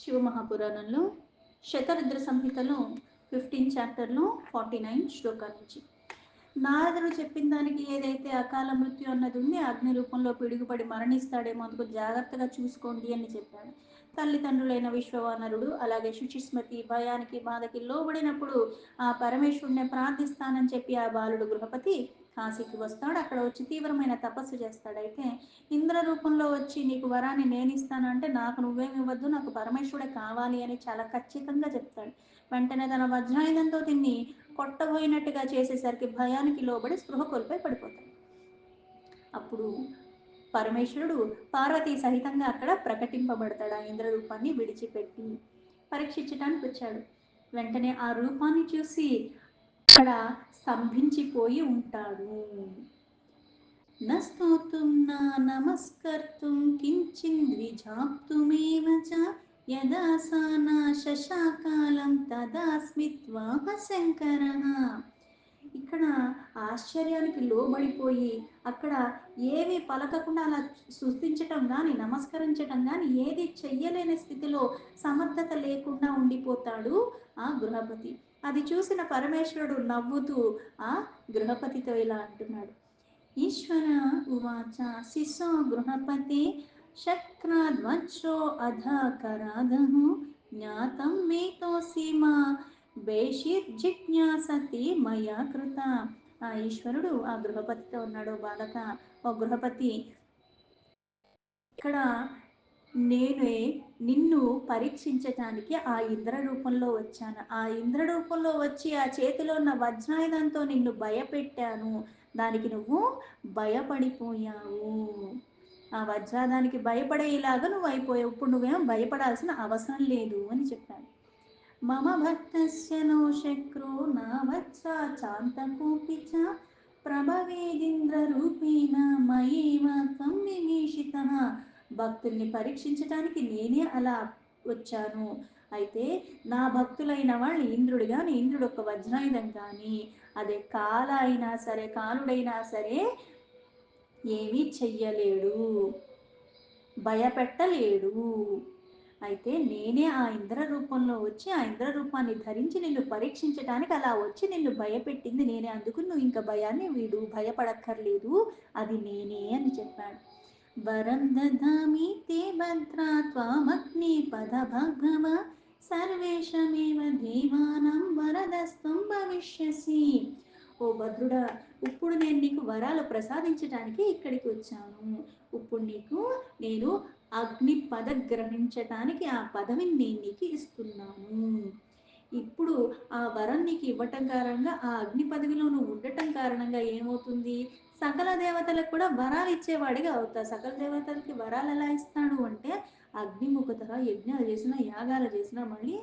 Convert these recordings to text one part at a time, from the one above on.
శివమహాపురాణంలో శతరుద్ర సంహితలో 15 చాప్టర్లో 49 శ్లోకాల నుంచి నారదుడు చెప్పిన దానికి ఏదైతే అకాల మృత్యు అన్నది ఉంది, అగ్ని రూపంలో పిడుగుపడి మరణిస్తాడేమో, అందుకు జాగ్రత్తగా చూసుకోండి అని చెప్పాడు. తల్లిదండ్రులైన విశ్వవానరుడు అలాగే శుచిస్మతి భయానికి బాధకి లోబడినప్పుడు ఆ పరమేశ్వరుణ్ణి ప్రార్థిస్తానని చెప్పి ఆ బాలుడు గృహపతి కాశీకి వస్తాడు. అక్కడ వచ్చి తీవ్రమైన తపస్సు చేస్తాడు. అయితే ఇంద్ర రూపంలో వచ్చి నీకు వరాన్ని నేను ఇస్తానంటే నాకు నువ్వేమి ఇవ్వద్దు, నాకు పరమేశ్వరుడే కావాలి అని చాలా ఖచ్చితంగా చెప్తాడు. వెంటనే తన వజ్రాయుధంతో తిన్ని కొట్టబోయినట్టుగా చేసేసరికి భయానికి లోబడి స్పృహ కోల్పోయి పడిపోతాడు. అప్పుడు పరమేశ్వరుడు పార్వతీ సహితంగా అక్కడ ప్రకటింపబడతాడు. ఆ ఇంద్ర రూపాన్ని విడిచిపెట్టి పరీక్షించడానికి వచ్చాడు. వెంటనే ఆ రూపాన్ని చూసి అక్కడ స్తంభించిపోయి ఉంటాడు. నస్తోతుం నా నమస్కర్తుం కించిద్విజాప్తుమేవ చ యదా సానా శశాకాలం తదా స్మిత్వాహ శంకరః. ఇక్కడ ఆశ్చర్యానికి లోబడిపోయి అక్కడ ఏవి పలకకుండా అలా సృష్టించటం కానీ నమస్కరించటం కానీ ఏది చెయ్యలేని స్థితిలో సమర్థత లేకుండా ఉండిపోతాడు ఆ గృహపతి. అది చూసిన పరమేశ్వరుడు నవ్వుతూ ఆ గృహపతితో ఇలా అంటున్నాడు. ఈశ్వర ఉవాచ శిశో గృహపతి శక్రాద్వజ్రో అధకరాదః జ్ఞాతం మేతోసి మా బేషిర్జిజ్ఞాసతి మయా కృత. ఆ ఈశ్వరుడు ఆ గృహపతితో ఉన్నాడు. బాలక, ఓ గృహపతి, ఇక్కడ నేనే నిన్ను పరీక్షించటానికి ఆ ఇంద్ర రూపంలో వచ్చాను. ఆ ఇంద్ర రూపంలో వచ్చి ఆ చేతిలో ఉన్న వజ్రాయుధంతో నిన్ను భయపెట్టాను. దానికి నువ్వు భయపడిపోయావు. ఆ వజ్రాదానికి భయపడేలాగా నువ్వు అయిపోయావు. ఇప్పుడు నువ్వేం భయపడాల్సిన అవసరం లేదు అని చెప్పాను. మమ భక్తస్య నో శక్రో నా వత్సా చాంతకోపి చ ప్రభవేదింద్రరూపేణ మయేవ త్వం విభీషితః. భక్తుల్ని పరీక్షించడానికి నేనే అలా వచ్చాను. అయితే నా భక్తులైన వాళ్ళు ఇంద్రుడు కానీ, ఇంద్రుడు ఒక వజ్రాయుధం కానీ, అదే కాల అయినా సరే కాలుడైనా సరే ఏమీ చెయ్యలేడు, భయపెట్టలేడు. అయితే నేనే ఆ ఇంద్ర రూపంలో వచ్చి ఆ ఇంద్ర రూపాన్ని ధరించి నిన్ను పరీక్షించడానికి అలా వచ్చి నిన్ను భయపెట్టింది నేనే. అందుకు నువ్వు ఇంకా భయాన్ని వీడు, భయపడక్కర్లేదు, అది నేనే అని చెప్పాడు. వరం దదామి తే భద్రా త్వామగ్ని పద భగవ సర్వేషమేవ దేవానాం వరదస్త్వం భవిష్యసి. ఓ భద్రుడా, ఇప్పుడు నేను నీకు వరాలు ప్రసాదించడానికి ఇక్కడికి వచ్చాను. ఇప్పుడు నేను అగ్ని పద గ్రహించటానికి ఆ పదవిని నేను నీకు ఇస్తున్నాను. ఇప్పుడు ఆ వరం నీకు ఇవ్వటం కారణంగా ఆ అగ్ని పదవిలో నువ్వు ఉండటం కారణంగా ఏమవుతుంది, సకల దేవతలకు కూడా వరాలు ఇచ్చేవాడిగా అవుతా. సకల దేవతలకి వరాలు ఎలా ఇస్తాడు అంటే అగ్నిముఖతగా యజ్ఞాలు చేసినా యాగాలు చేసినా మళ్ళీ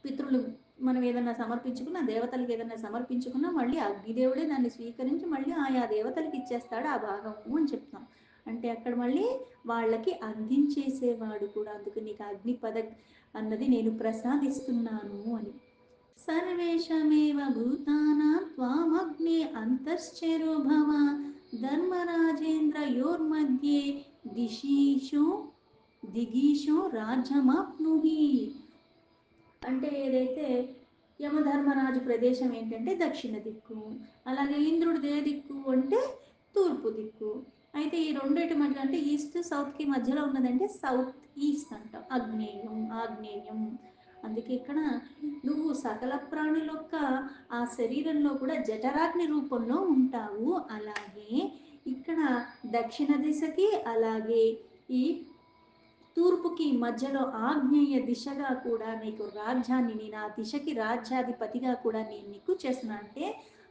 పితృలు మనం ఏదన్నా సమర్పించుకున్నా, దేవతలకు ఏదన్నా సమర్పించుకున్నా మళ్ళీ అగ్నిదేవుడే దాన్ని స్వీకరించి మళ్ళీ ఆయా దేవతలకు ఇచ్చేస్తాడు ఆ భాగము అని చెప్తాం. అంటే అక్కడ మళ్ళీ వాళ్ళకి అందించేసేవాడు కూడా. అందుకు నీకు అగ్ని పద అన్నది నేను ప్రసాదిస్తున్నాను అని. సర్వేషమేవ భూతానాం త్వామగ్నే అంతశ్చరో భవ ధర్మరాజేంద్రయోర్मध्ये దిశీషు దిగీషు రాజ్యమాప్నుహి. అంటే ఏదైతే యమధర్మరాజు ప్రదేశం ఏంటంటే దక్షిణ దిక్కు, అలాగే ఇంద్రుడిది ఏ దిక్కు అంటే తూర్పు దిక్కు. అయితే ఈ రెండింటి మధ్య అంటే ఈస్ట్ సౌత్కి మధ్యలో ఉన్నదంటే సౌత్ ఈస్ట్ అంటాం, ఆగ్నేయం ఆగ్నేయం. అందుకే ఇక్కడ నువ్వు సకల ప్రాణులొక్క ఆ శరీరంలో కూడా జఠరాగ్ని రూపంలో ఉంటావు. అలాగే ఇక్కడ దక్షిణ దిశకి అలాగే ఈ తూర్పుకి మధ్యలో ఆగ్నేయ దిశగా కూడా నీకు రాజ్యాన్ని, నేను ఆ దిశకి రాజ్యాధిపతిగా కూడా నేను నీకు చేస్తున్నా. అంటే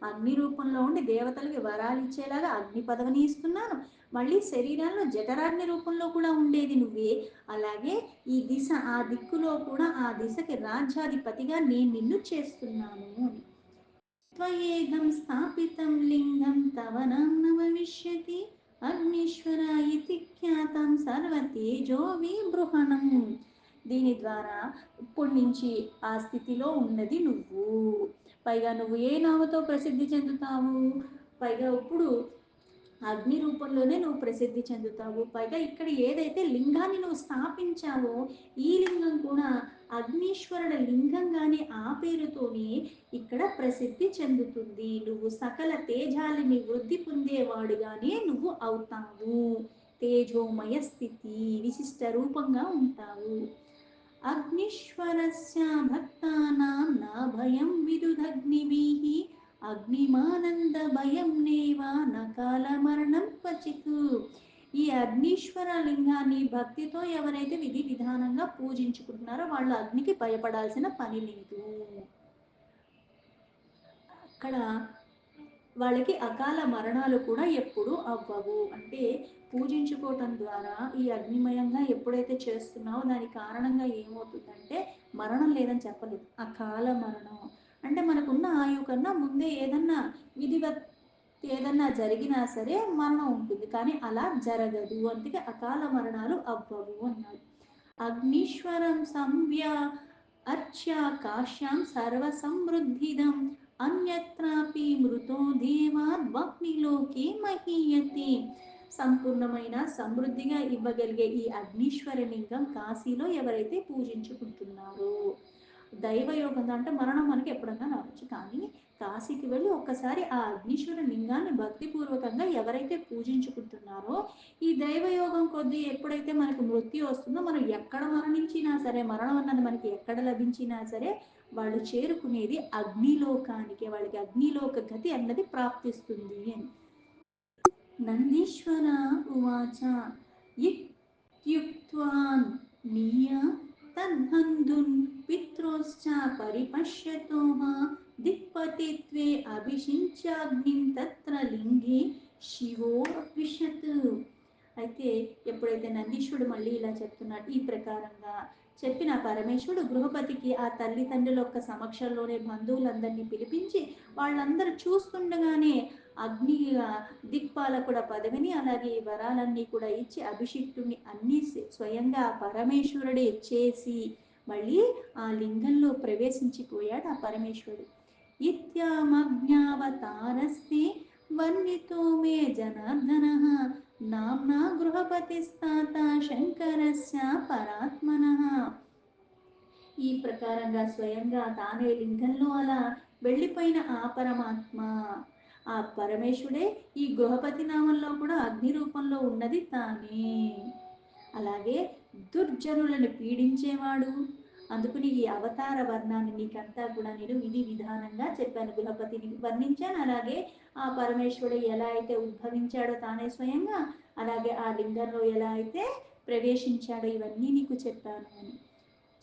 అగ్ని రూపంలో ఉండి దేవతలకి వరాలు ఇచ్చేలాగా అగ్ని పదవిని ఇస్తున్నాను. మళ్ళీ శరీరాల్లో జఠరాగ్ని రూపంలో కూడా ఉండేది నువ్వే. అలాగే ఈ దిశ ఆ దిక్కులో కూడా ఆ దిశకి రాజ్యాధిపతిగా నేను నిన్ను చేస్తున్నాను అని. త్వయేదం స్థాపితం లింగం తవ నామ్న భవిష్యతి అగ్నీశ్వర ఇతి ఖ్యాతం సర్వతేజో విబృహణం. దీని ద్వారా ఇప్పటి నుంచి ఆ స్థితిలో ఉన్నది నువ్వు. పైగా నువ్వు ఏ నామతో ప్రసిద్ధి చెందుతావు? పైగా ఇప్పుడు అగ్ని రూపంలోనే నువ్వు ప్రసిద్ధి చెందుతావు. పైగా ఇక్కడ ఏదైతే లింగాన్ని నువ్వు స్థాపించావో ఈ లింగం కూడా అగ్నీశ్వరుడు లింగంగానే ఆ పేరుతోనే ఇక్కడ ప్రసిద్ధి చెందుతుంది. నువ్వు సకల తేజాలని వృద్ధి పొందేవాడుగానే నువ్వు అవుతావు. తేజోమయ స్థితి విశిష్ట రూపంగా ఉంటావు. అగ్నీశ్వరస్య భక్తానాం నా భయం విదుదగ్నిభిః అగ్నిమానంద భయం నేవ నకాల మరణం క్వచిత్. ఈ అగ్నీశ్వర లింగాన్ని భక్తితో ఎవరైతే విధి విధానంగా పూజించుకుంటున్నారో వాళ్ళు అగ్నికి భయపడాల్సిన పని లేదు. అక్కడ వాళ్ళకి అకాల మరణాలు కూడా ఎప్పుడు అవ్వవు. అంటే పూజించుకోవటం ద్వారా ఈ అగ్నిమయంగా ఎప్పుడైతే చేస్తున్నావో దాని కారణంగా ఏమవుతుందంటే మరణం లేదని చెప్పలేదు, అకాల మరణం. అంటే మనకున్న ఆయువు కన్నా ముందే ఏదన్నా విధివత్ ఏదన్నా జరిగినా సరే మరణం ఉంటుంది, కానీ అలా జరగదు. అందుకే అకాల మరణాలు అవ్వవు అన్నాడు. అగ్నీశ్వరం సంవ్య అర్చ్య కాశ్యాం సర్వ సమృద్ధిదం అన్యత్రాపి మృతో దేవాగ్నిలోకే మహీయతే. సంపూర్ణమైన సమృద్ధిగా ఇవ్వగలిగే ఈ అగ్నీశ్వర లింగం కాశీలో ఎవరైతే పూజించుకుంటున్నారో, దైవయోగం అంటే మరణం మనకి ఎప్పుడన్నా రావచ్చు, కానీ కాశీకి వెళ్ళి ఒక్కసారి ఆ అగ్నీశ్వర లింగాన్ని భక్తిపూర్వకంగా ఎవరైతే పూజించుకుంటున్నారో ఈ దైవయోగం కొద్దీ ఎప్పుడైతే మనకు మృత్యు వస్తుందో మనం ఎక్కడ మరణించినా సరే, మరణం అన్నది మనకి ఎక్కడ లభించినా సరే వాళ్ళు చేరుకునేది అగ్నిలోకానికి, వాళ్ళకి అగ్నిలోక గతి అన్నది ప్రాప్తిస్తుంది అని. నందీశ్వర ఉవాచ ఇత్యుక్త్వాన్ నీయ తద్బంధున్ పిత్రోశ్చ పరిపశ్యతోః దిక్పతిత్వే అభిషించాగ్నిం తత్ర లింగే శివో విశత్. అయితే ఎప్పుడైతే నందీశ్వరుడు మళ్ళీ ఇలా చెప్తున్నాడు, ఈ ప్రకారంగా చెప్పిన పరమేశ్వరుడు గృహపతికి ఆ తల్లిదండ్రుల యొక్క సమక్షంలోనే బంధువులందరినీ పిలిపించి వాళ్ళందరూ చూస్తుండగానే అగ్ని దిక్పాలకుడ పదవిని అలాగే ఈ వరాలన్నీ కూడా ఇచ్చి అభిషిక్తుడిని అన్ని స్వయంగా పరమేశ్వరుడే చేసి మళ్ళీ ఆ లింగంలో ప్రవేశించిపోయాడు ఆ పరమేశ్వరుడు. ఇత్యామజ్ఞావతారస్తే వర్ణితో మే జనార్దన నామ్నా గృహపతిస్తాత శంకరస్య పరాత్మన. ఈ ప్రకారంగా స్వయంగా తానే లింగంలో అలా వెళ్ళిపోయిన ఆ పరమాత్మ, ఆ పరమేశ్వరుడే ఈ గృహపతి నామంలో కూడా అగ్ని రూపంలో ఉన్నది తానే. అలాగే దుర్జనులను పీడించేవాడు. అందుకని ఈ అవతార వర్ణాన్ని నీకంతా కూడా నేను విధి విధానంగా చెప్పాను. గృహపతిని వర్ణించాను, అలాగే ఆ పరమేశ్వరుడు ఎలా అయితే ఉద్భవించాడో తానే స్వయంగా, అలాగే ఆ లింగంలో ఎలా అయితే ప్రవేశించాడో ఇవన్నీ నీకు చెప్పాను అని.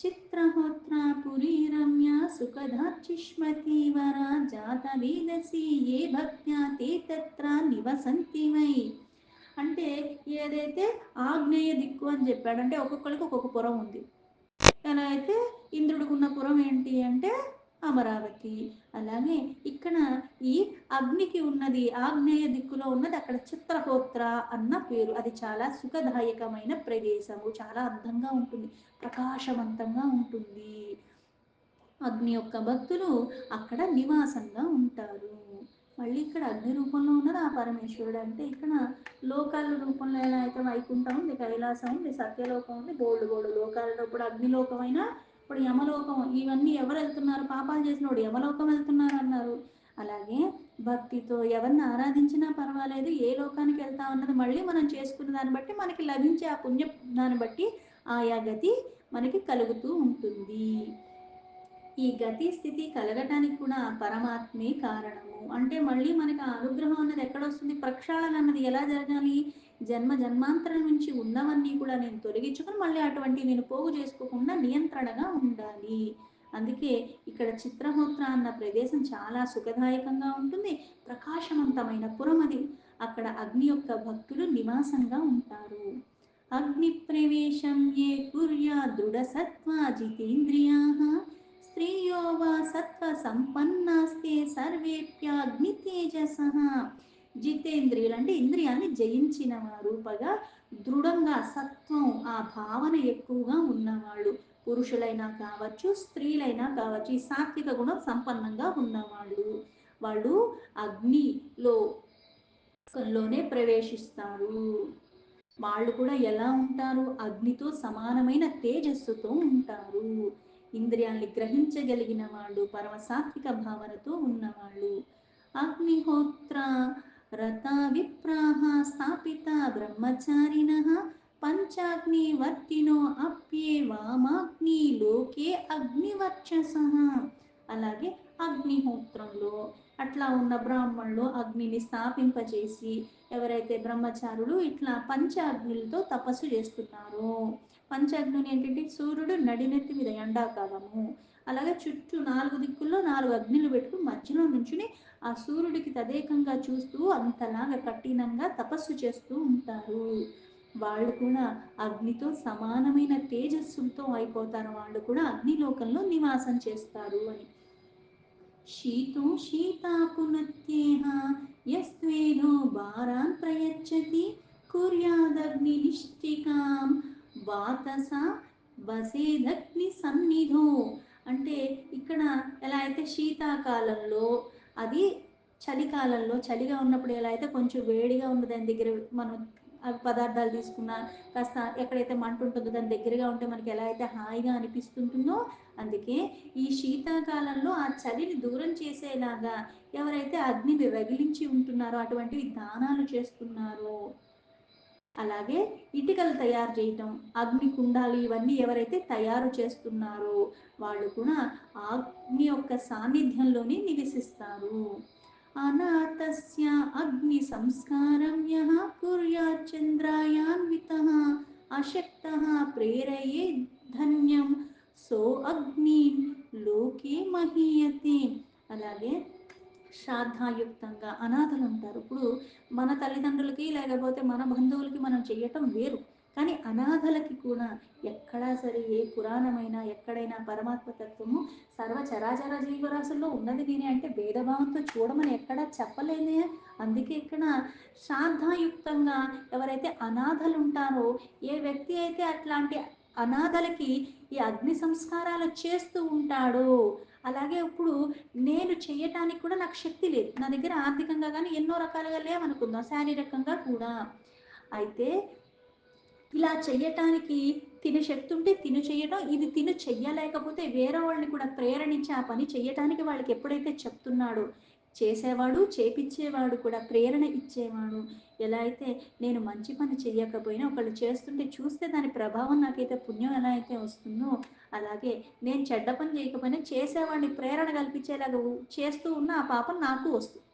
చిత్రహోత్ర పురీ రమ్య సుఖదార్చిష్మతి వర జాత వేదసి ఏ భక్త్యా తే తత్ర నివసంతి వై. అంటే ఏదైతే ఆగ్నేయ దిక్కు అని చెప్పాడు, అంటే ఒక్కొక్కరికి ఒక్కొక్క పురం ఉంది. ఎలా అయితే ఇంద్రుడికి ఉన్న పురం ఏంటి అంటే అమరావతి, అలాగే ఇక్కడ ఈ అగ్నికి ఉన్నది ఆగ్నేయ దిక్కులో ఉన్నది అక్కడ చిత్రహోత్ర అన్న పేరు. అది చాలా సుఖదాయకమైన ప్రదేశము, చాలా అందంగా ఉంటుంది, ప్రకాశవంతంగా ఉంటుంది. అగ్ని యొక్క భక్తులు అక్కడ నివాసంగా ఉంటారు. మళ్ళీ ఇక్కడ అగ్ని రూపంలో ఉన్నది ఆ పరమేశ్వరుడు. అంటే ఇక్కడ లోకాల రూపంలో ఎలా అయితే వైకుంఠం ఉంది, కైలాసం ఉంది, సత్యలోకం ఉంది, బోల్డు బోల్డు లోకాలలో ఇప్పుడు అగ్నిలోకమైనా ఇప్పుడు యమలోకం, ఇవన్నీ ఎవరు వెళ్తున్నారు, పాపాలు చేసినోడు యమలోకం వెళ్తున్నారు అన్నారు. అలాగే భక్తితో ఎవరిని ఆరాధించినా పర్వాలేదు, ఏ లోకానికి వెళ్తా ఉన్నది మళ్ళీ మనం చేసుకున్న దాన్ని బట్టి మనకి లభించే ఆ పుణ్య దాన్ని బట్టి ఆయా గతి మనకి కలుగుతూ ఉంటుంది. ఈ గతి స్థితి కలగటానికి కూడా పరమాత్మే కారణము. అంటే మళ్ళీ మనకి ఆ అనుగ్రహం అన్నది ఎక్కడొస్తుంది, ప్రక్షాళన అన్నది ఎలా జరగాలి, జన్మ జన్మాంతరం నుంచి ఉన్నవన్నీ కూడా నేను తొలగించుకొని మళ్ళీ అటువంటి నేను పోగు చేసుకోకుండా నియంత్రణగా ఉండాలి. అందుకే ఇక్కడ చిత్రహోత్ర అన్న ప్రదేశం చాలా సుఖదాయకంగా ఉంటుంది, ప్రకాశవంతమైన పురం అది. అక్కడ అగ్ని యొక్క భక్తులు నివాసంగా ఉంటారు. అగ్ని ప్రవేశం ఏ కుర్యా దృఢ సత్వా జితేంద్రియా స్త్రియో వా సత్వ సంపన్నాస్తే సర్వేప్యాగ్ని తేజసః. జితేంద్రియులు అంటే ఇంద్రియాన్ని జయించిన వారు, పగా దృఢంగా సత్వం ఆ భావన ఎక్కువగా ఉన్నవాళ్ళు, పురుషులైనా కావచ్చు స్త్రీలైనా కావచ్చు, ఈ సాత్విక గుణం సంపన్నంగా ఉన్నవాళ్ళు వాళ్ళు అగ్నిలో లోనే ప్రవేశిస్తారు. వాళ్ళు కూడా ఎలా ఉంటారు? అగ్నితో సమానమైన తేజస్సుతో ఉంటారు. ఇంద్రియాల్ని గ్రహించగలిగిన వాళ్ళు, పరమ సాత్విక భావనతో ఉన్నవాళ్ళు. అగ్నిహోత్ర రత విప్రాహ స్థాపిత బ్రహ్మచారిణః పంచాగ్నివర్తినో అప్యేవామాగ్ని లోకే అగ్నివర్చసః. అలాగే అగ్నిహోత్రంలో అట్లా ఉన్న బ్రాహ్మణులు అగ్నిని స్థాపింపచేసి, ఎవరైతే బ్రహ్మచారులు ఇట్లా పంచ అగ్నులతో తపస్సు చేస్తున్నారో, పంచాగ్నులు ఏంటంటే సూర్యుడు నడినెత్తి మీద ఎండాకాలము, అలాగే చుట్టూ 4 దిక్కుల్లో 4 అగ్నులు పెట్టుకుని మధ్యలో నుంచుని ఆ సూర్యుడికి తదేకంగా చూస్తూ అంతలాగా కఠినంగా తపస్సు చేస్తూ ఉంటారు. వాళ్ళు కూడా అగ్నితో సమానమైన తేజస్సులతో అయిపోతారు. వాళ్ళు కూడా అగ్నిలోకంలో నివాసం చేస్తారు అని. शीतो शीतापुनत्येह यस्त्वेनो भारान् प्रयच्छति కుర్యాదగ్నినిష్ఠికాం వాతస వసేదగ్ని సన్నిధో. అంటే ఇక్కడ ఎలా అయితే శీతాకాలంలో అది చలికాలంలో చలిగా ఉన్నప్పుడు ఎలా అయితే కొంచెం వేడిగా ఉన్న దాని దగ్గర మనం పదార్థాలు తీసుకున్నా కాస్త ఎక్కడైతే మంట ఉంటుందో దాని దగ్గరగా ఉంటే మనకి ఎలా అయితే హాయిగా అనిపిస్తుంటుందో, అందుకే ఈ శీతాకాలంలో ఆ చలిని దూరం చేసేలాగా ఎవరైతే అగ్నిని రగిలించి ఉంటున్నారో, అటువంటివి దానాలు చేస్తున్నారో, అలాగే ఇటుకలు తయారు చేయటం, అగ్ని కుండాలు ఇవన్నీ ఎవరైతే తయారు చేస్తున్నారో వాళ్ళు కూడా అగ్ని యొక్క సాన్నిధ్యంలోనే నివసిస్తారు. అనాథస్య అగ్ని సంస్కారం యః కుర్యాత్ చంద్రాయాన్వితః అశక్తః ప్రేరయే ధన్యం సో అగ్ని లోకే మహీయతే. అలాగే శ్రాద్ధాయుక్తంగా అనాథలు ఉంటారు. ఇప్పుడు మన తల్లిదండ్రులకి లేకపోతే మన బంధువులకి మనం చెయ్యటం వేరు, కానీ అనాథలకి కూడా ఎక్కడా సరే ఏ పురాణమైనా ఎక్కడైనా పరమాత్మ తత్వము సర్వ చరాచర జీవరాశుల్లో ఉన్నది నేనే అంటే భేదభావంతో చూడమని ఎక్కడా చెప్పలేదే. అందుకే ఇక్కడ శ్రాద్ధాయుక్తంగా ఎవరైతే అనాథలు ఉంటారో, ఏ వ్యక్తి అయితే అట్లాంటి అనాథలకి ఈ అగ్ని సంస్కారాలు చేస్తూ ఉంటాడో, అలాగే ఇప్పుడు నేను చేయటానికి కూడా నాకు శక్తి లేదు, నా దగ్గర ఆర్థికంగా కానీ ఎన్నో రకాలుగా లేవనుకుందాం, శారీరకంగా కూడా. అయితే ఇలా చెయ్యటానికి తిను శక్తి ఉంటే తిను చెయ్యడం, ఇది తిను చెయ్యలేకపోతే వేరే వాళ్ళని కూడా ప్రేరణించి ఆ పని చెయ్యటానికి వాళ్ళకి ఎప్పుడైతే చెప్తున్నాడో, చేసేవాడు చేపించేవాడు కూడా ప్రేరణ ఇచ్చేవాడు. ఎలా అయితే నేను మంచి పని చెయ్యకపోయినా ఒకళ్ళు చేస్తుంటే చూస్తే దాని ప్రభావం నాకైతే పుణ్యం ఎలా అయితే వస్తుందో, అలాగే నేను చెడ్డ పని చేయకపోయినా చేసేవాడిని ప్రేరణ కల్పించేలాగా చేస్తూ ఉన్న ఆ పాపం నాకు వస్తుంది.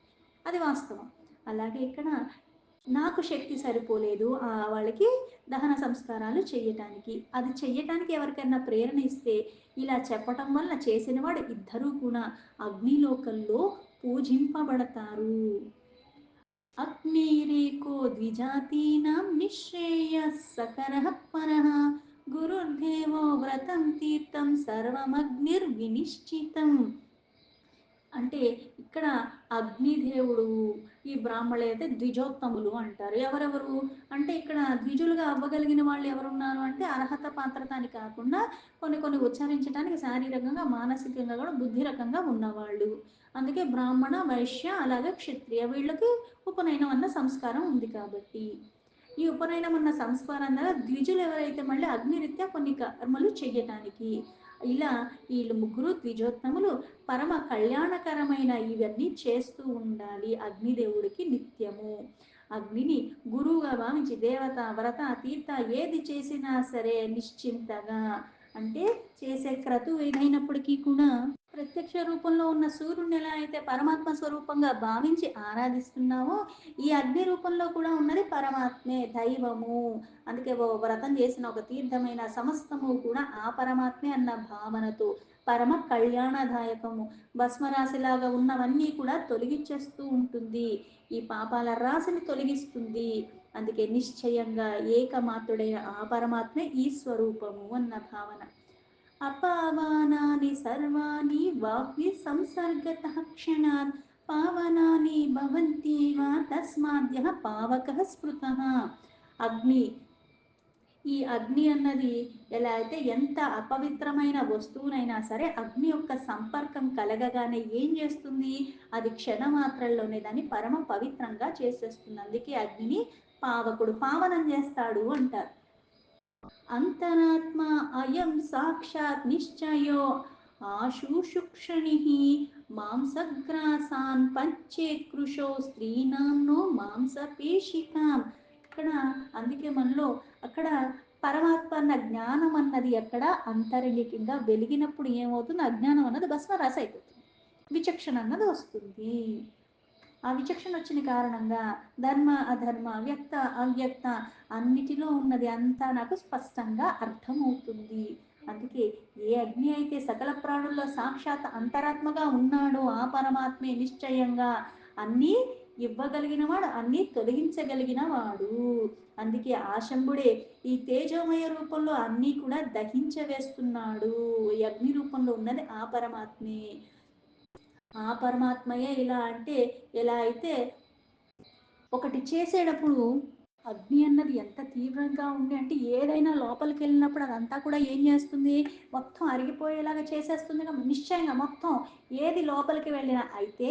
అది వాస్తవం. అలాగే ఇక్కడ నాకు శక్తి సరిపోలేదు వాళ్ళకి దహన సంస్కారాలు చెయ్యటానికి, అది చెయ్యటానికి ఎవరికైనా ప్రేరణ ఇస్తే ఇలా చెప్పటం వల్ల చేసినవాడు ఇద్దరూ కూడా అగ్నిలోకంలో పూజింపబడతారు. అగ్నిరేకో ద్విజాతీనాం నిశ్రేయస్సకరః పరః గురుర్దేవో వ్రతం తీర్థం సర్వమగ్నిర్వినిశ్చితం. అంటే ఇక్కడ అగ్నిదేవుడు, ఈ బ్రాహ్మణులు అయితే ద్విజోత్తములు అంటారు. ఎవరెవరు అంటే ఇక్కడ ద్విజులుగా అవ్వగలిగిన వాళ్ళు ఎవరున్నారు అంటే అర్హత పాత్రత అని కాకుండా కొన్ని కొన్ని ఉచ్చరించడానికి శారీరకంగా మానసికంగా కూడా బుద్ధి రకంగా ఉన్నవాళ్ళు. అందుకే బ్రాహ్మణ వైశ్య అలాగే క్షత్రియ వీళ్ళకి ఉపనయనం అన్న సంస్కారం ఉంది కాబట్టి, ఈ ఉపనయనం అన్న సంస్కారం ద్వారా ద్విజులు ఎవరైతే మళ్ళీ అగ్నిరీత్యా కొన్ని కర్మలు చెయ్యటానికి, ఇలా వీళ్ళు ముగ్గురు ద్విజోత్తములు పరమ కళ్యాణకరమైన ఇవన్నీ చేస్తూ ఉండాలి అగ్నిదేవుడికి నిత్యము. అగ్నిని గురువుగా భావించి దేవత వ్రత తీర్థ ఏది చేసినా సరే నిశ్చింతగా, అంటే చేసే క్రతువు ఏదైనప్పటికీ కూడా ప్రత్యక్ష రూపంలో ఉన్న సూర్యుని ఎలా అయితే పరమాత్మ స్వరూపంగా భావించి ఆరాధిస్తున్నావో, ఈ అగ్ని రూపంలో కూడా ఉన్నది పరమాత్మే, దైవము. అందుకే ఓ వ్రతం చేసిన ఒక తీర్థమైన సమస్తము కూడా ఆ పరమాత్మే అన్న భావనతో పరమ కళ్యాణదాయకము, భస్మరాశిలాగా ఉన్నవన్నీ కూడా తొలగించేస్తూ ఉంటుంది, ఈ పాపాల రాశిని తొలగిస్తుంది. అందుకే నిశ్చయంగా ఏకమాత్రుడైన ఆ పరమాత్మే ఈ స్వరూపము అన్న భావన. అపావానాని సర్వాణి వాగ్వి సంసర్గతః క్షణాత్ పావనాని భవంత్యేవ తస్మాద్యః పావకః స్మృతః. అగ్ని, ఈ అగ్ని అన్నది ఎలా అయితే ఎంత అపవిత్రమైన వస్తువునైనా సరే అగ్ని యొక్క సంపర్కం కలగగానే ఏం చేస్తుంది, అది క్షణమాత్రల్లోనే దాన్ని పరమ పవిత్రంగా చేసేస్తుంది. అందుకే అగ్నిని పావకుడు పావనం చేస్తాడు అంటారు. అంతరాత్మ అయం సాక్షాత్ నిశ్చయో ఆశుషుక్షణి మాంసగ్రాసాన్ పంచే కృషో స్త్రీనాంనో మాంసపేషికాం. ఇక్కడ అందుకే మనలో అక్కడ పరమాత్మ అన్న జ్ఞానం అన్నది ఎక్కడ అంతరంగికంగా వెలిగినప్పుడు ఏమవుతుంది, అజ్ఞానం అన్నది భస్మరాశి అయిపోతుంది, విచక్షణ అన్నది వస్తుంది. ఆ విచక్షణ వచ్చిన కారణంగా ధర్మ అధర్మ వ్యక్త అవ్యక్త అన్నిటిలో ఉన్నది అంతా నాకు స్పష్టంగా అర్థమవుతుంది. అందుకే ఏ అగ్ని అయితే సకల ప్రాణుల్లో సాక్షాత్ అంతరాత్మగా ఉన్నాడో ఆ పరమాత్మే నిశ్చయంగా అన్నీ ఇవ్వగలిగిన వాడు, అన్నీ తొలగించగలిగిన వాడు. అందుకే ఆ శంభుడే ఈ తేజోమయ రూపంలో అన్నీ కూడా దహించవేస్తున్నాడు. ఈ అగ్ని రూపంలో ఉన్నది ఆ పరమాత్మే. ఆ పరమాత్మయే ఇలా అంటే ఎలా అయితే ఒకటి చేసేటప్పుడు అగ్ని అన్నది ఎంత తీవ్రంగా ఉంది అంటే ఏదైనా లోపలికి వెళ్ళినప్పుడు అదంతా కూడా ఏం చేస్తుంది, మొత్తం అరిగిపోయేలాగా చేసేస్తుంది నిశ్చయంగా మొత్తం ఏది లోపలికి వెళ్ళినా. అయితే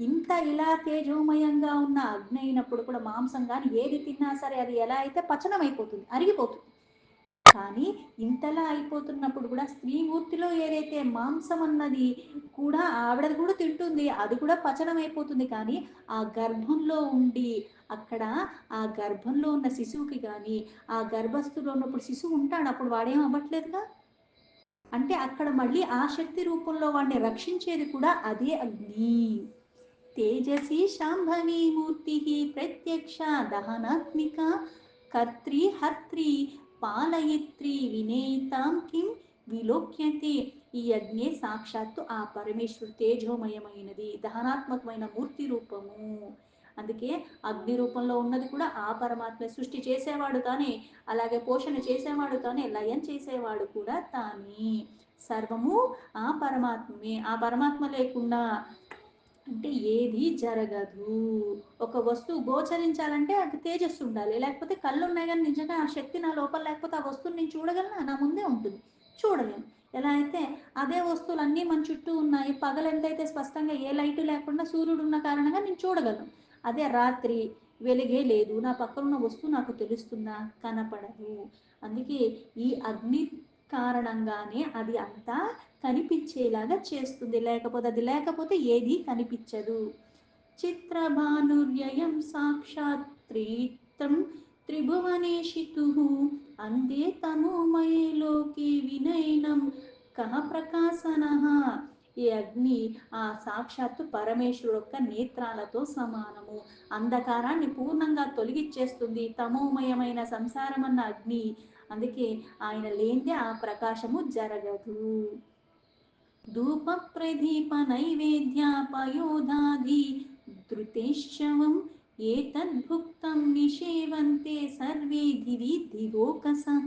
ఇంత ఇలా తేజోమయంగా ఉన్న అగ్ని అయినప్పుడు కూడా మాంసం కానీ ఏది తిన్నా సరే అది ఎలా అయితే పచనం అయిపోతుంది, అరిగిపోతుంది. కానీ ఇంతలా అయిపోతున్నప్పుడు కూడా స్త్రీమూర్తిలో ఏదైతే మాంసం అన్నది కూడా ఆవిడది కూడా తింటుంది, అది కూడా పచనం అయిపోతుంది. కానీ ఆ గర్భంలో ఉండి అక్కడ ఆ గర్భంలో ఉన్న శిశువుకి కానీ ఆ గర్భస్థులో ఉన్నప్పుడు శిశువు ఉంటాడు, అప్పుడు వాడేం అవ్వట్లేదుగా. అంటే అక్కడ మళ్ళీ ఆ శక్తి రూపంలో వాడిని రక్షించేది కూడా అదే అగ్ని. తేజసి శాంభవి మూర్తి ప్రత్యక్ష దహనాత్మిక కర్త్రి హర్త్రి పాలయిత్రి వినేతాం కిం విలోక్యతే. ఈ అగ్నే సాక్షాత్తు ఆ పరమేశ్వరు తేజోమయమైనది దహనాత్మకమైన మూర్తి రూపము. అందుకే అగ్ని రూపంలో ఉన్నది కూడా ఆ పరమాత్మ. సృష్టి చేసేవాడు తానే, అలాగే పోషణ చేసేవాడు తానే, లయం చేసేవాడు కూడా తానే. సర్వము ఆ పరమాత్మే. ఆ పరమాత్మ లేకుండా అంటే ఏది జరగదు. ఒక వస్తువు గోచరించాలంటే అది తేజస్సు ఉండాలి, లేకపోతే కళ్ళు ఉన్నాయి కానీ నిజంగా ఆ శక్తి నా లోపల లేకపోతే ఆ వస్తువుని నేను చూడగలనా, నా ముందే ఉంటుంది, చూడలేను. ఎలా అయితే అదే వస్తువులు అన్నీ మన చుట్టూ ఉన్నాయి, పగలు ఎంతైతే స్పష్టంగా ఏ లైట్ లేకుండా సూర్యుడు ఉన్న కారణంగా నేను చూడగలను. అదే రాత్రి వెలుగే లేదు, నా పక్కన ఉన్న వస్తువు నాకు తెలుస్తుందా, కనపడదు. అందుకే ఈ అగ్ని కారణంగానే అది అంతా కనిపించేలాగా చేస్తుంది, లేకపోతే అది లేకపోతే ఏది కనిపించదు. చిత్రభానుర్యయం సాక్షాత్ త్రిత్రం త్రిభువనేషితు అందే తమోమయే లోకే వినయనం కహ ప్రకాశన. ఈ అగ్ని ఆ సాక్షాత్తు పరమేశ్వరుడు యొక్క నేత్రాలతో సమానము, అంధకారాన్ని పూర్ణంగా తొలగిచ్చేస్తుంది తమోమయమైన సంసారం అన్న అగ్ని. అందుకే ఆయన లేనిదే ఆ ప్రకాశము జరగదు. ధూప ప్రదీప నైవేద్యాపయోధాది ధృతేశ్చవం ఏతద్భుక్తం నిషేవంతే సర్వే దివి దివోకసః.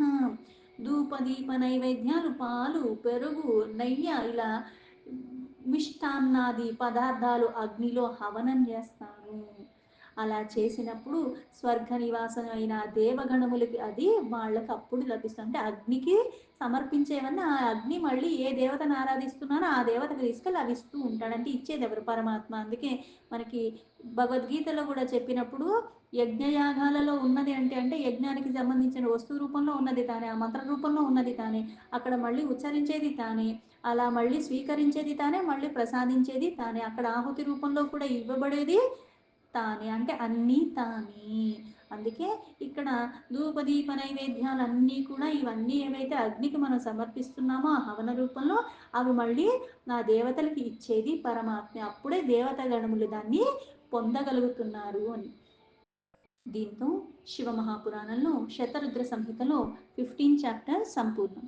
ధూపదీప నైవేద్యాలు పాలు పెరుగు నెయ్యి ఇలా మిష్టాన్నాది పదార్థాలు అగ్నిలో హవనం చేస్తారు. అలా చేసినప్పుడు స్వర్గ నివాసం అయిన దేవగణములకి అది వాళ్ళకి అప్పుడు లభిస్తుంది. అంటే అగ్నికి సమర్పించేవన్నీ ఆ అగ్ని మళ్ళీ ఏ దేవతను ఆరాధిస్తున్నారో ఆ దేవతకు తీసుకెళ్ళి అవి ఇస్తూ ఉంటాడు. అంటే ఇచ్చేది ఎవరు, పరమాత్మ. అందుకే మనకి భగవద్గీతలో కూడా చెప్పినప్పుడు యజ్ఞయాగాలలో ఉన్నది అంటే యజ్ఞానికి సంబంధించిన వస్తువు రూపంలో ఉన్నది తానే, ఆ మంత్ర రూపంలో ఉన్నది తానే, అక్కడ మళ్ళీ ఉచ్చరించేది తానే, అలా మళ్ళీ స్వీకరించేది తానే, మళ్ళీ ప్రసాదించేది తానే, అక్కడ ఆహుతి రూపంలో కూడా ఇవ్వబడేది తానే, అంటే అన్నీ తానే. అందుకే ఇక్కడ ధూపదీప నైవేద్యాలన్నీ కూడా ఇవన్నీ ఏవైతే అగ్నికి మనం సమర్పిస్తున్నామో ఆ హవన రూపంలో అవి మళ్ళీ నా దేవతలకి ఇచ్చేది పరమాత్మ. అప్పుడే దేవత గణములు దాన్ని పొందగలుగుతున్నారు అని. దీంతో శివ మహాపురాణంలో శతరుద్ర సంహితలో 15 చాప్టర్ సంపూర్ణం.